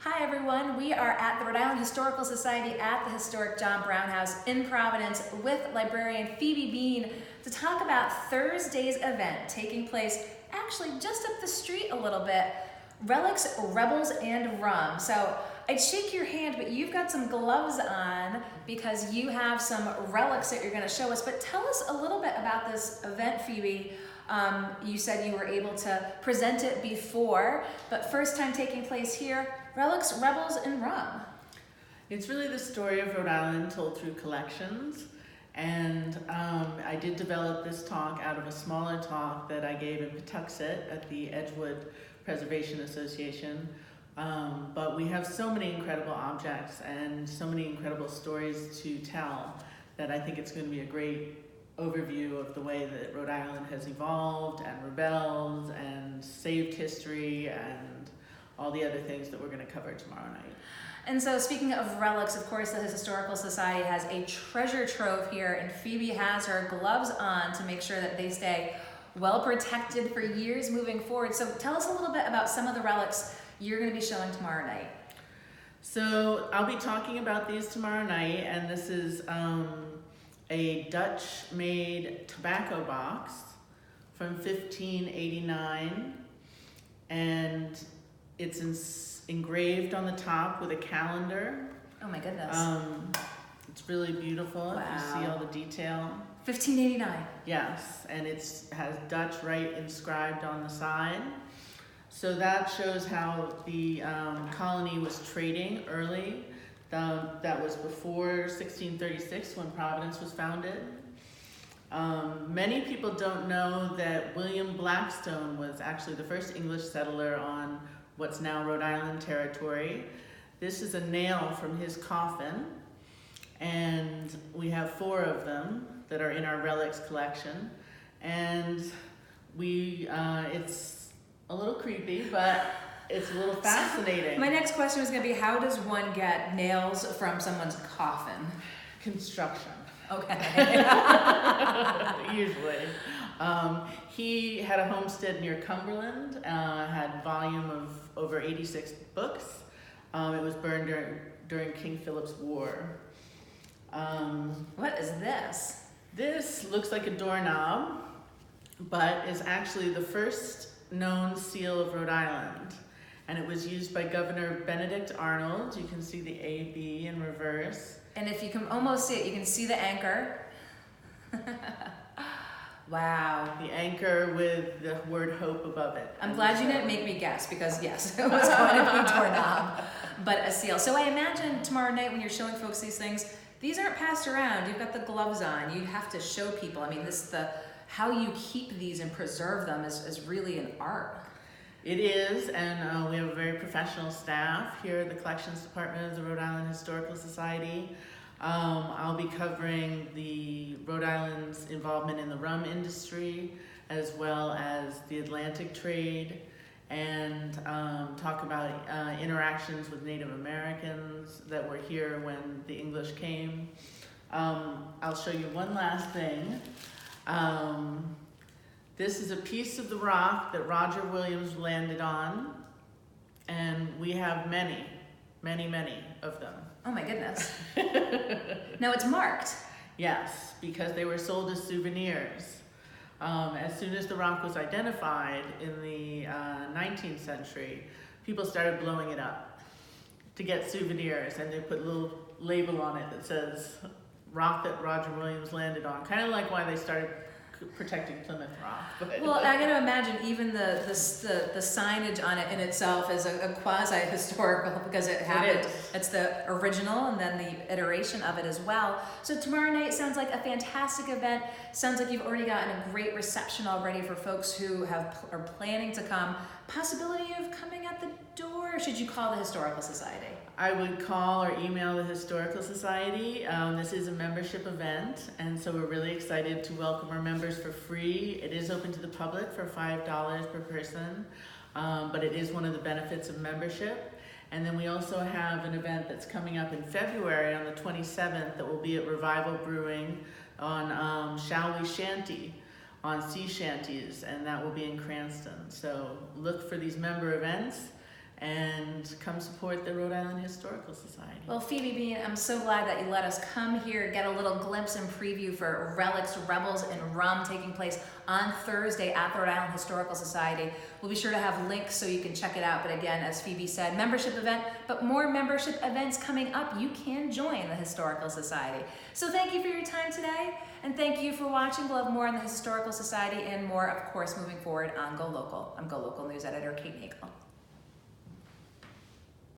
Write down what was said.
Hi everyone, we are at the Rhode Island Historical Society at the historic John Brown House in Providence with librarian Phoebe Bean to talk about Thursday's event taking place actually just up the street a little bit, Relics, Rebels, and Rum. So I'd shake your hand, but you've got some gloves on because you have some relics that you're going to show us. But tell us a little bit about this event, Phoebe. You said you were able to present it before, but first time taking place here, Relics, Rebels, and Rum. It's really the story of Rhode Island told through collections. And I did develop this talk out of a smaller talk that I gave in Patuxent at the Edgewood Preservation Association. But we have so many incredible objects and so many incredible stories to tell that I think it's going to be a great overview of the way that Rhode Island has evolved and rebelled and saved history and all the other things that we're going to cover tomorrow night. And so speaking of relics, of course, the Historical Society has a treasure trove here, and Phoebe has her gloves on to make sure that they stay well protected for years moving forward. So tell us a little bit about some of the relics you're going to be showing tomorrow night. So I'll be talking about these tomorrow night, and this is a Dutch-made tobacco box from 1589, and it's engraved on the top with a calendar. Oh my goodness. It's really beautiful. Wow. If you see all the detail. 1589. Yes, and it has Dutch right inscribed on the side. So that shows how the colony was trading early. That was before 1636 when Providence was founded. Many people don't know that William Blackstone was actually the first English settler on what's now Rhode Island territory. This is a nail from his coffin, and we have 4 of them that are in our relics collection. And it's a little creepy, but it's a little fascinating. My next question was going to be, how does one get nails from someone's coffin? Construction. Okay. Usually. He had a homestead near Cumberland, had volume of over 86 books. It was burned during King Philip's War. What is this? This looks like a doorknob, but is actually the first known seal of Rhode Island. And it was used by Governor Benedict Arnold. You can see the AB in reverse. And if you can almost see it, you can see the anchor. Wow. The anchor with the word hope above it. I'm glad you didn't make me guess, because yes, it was going to be doorknob, but a seal. So I imagine tomorrow night when you're showing folks these things, these aren't passed around. You've got the gloves on. You have to show people. I mean, how you keep these and preserve them is really an art. It is, and we have a very professional staff here at the Collections Department of the Rhode Island Historical Society. I'll be covering the Rhode Island's involvement in the rum industry, as well as the Atlantic trade, and talk about interactions with Native Americans that were here when the English came. I'll show you one last thing. This is a piece of the rock that Roger Williams landed on, and we have many, many, many of them. Oh my goodness. Now it's marked. Yes, because they were sold as souvenirs. As soon as the rock was identified in the 19th century, people started blowing it up to get souvenirs, and they put a little label on it that says rock that Roger Williams landed on, kind of like why they started protecting Plymouth Rock. But Well, I got to imagine even the signage on it in itself is a quasi-historical, because it's the original and then the iteration of it as well. So tomorrow night sounds like a fantastic event. Sounds like you've already gotten a great reception already for folks who are planning to come. Possibility of coming at the door, or should you call the Historical Society? I would call or email the Historical Society. This is a membership event, and so we're really excited to welcome our members for free. It is open to the public for $5 per person, but it is one of the benefits of membership. And then we also have an event that's coming up in February on the 27th that will be at Revival Brewing on Shall We Shanty, on sea shanties, and that will be in Cranston. So look for these member events. and come support the Rhode Island Historical Society. Well, Phoebe Bean, I'm so glad that you let us come here, get a little glimpse and preview for Relics, Rebels, and Rum taking place on Thursday at the Rhode Island Historical Society. We'll be sure to have links so you can check it out. But again, as Phoebe said, membership event, but more membership events coming up. You can join the Historical Society. So thank you for your time today, and thank you for watching. We'll have more on the Historical Society and more, of course, moving forward on Go Local. I'm Go Local News Editor Kate Nagel.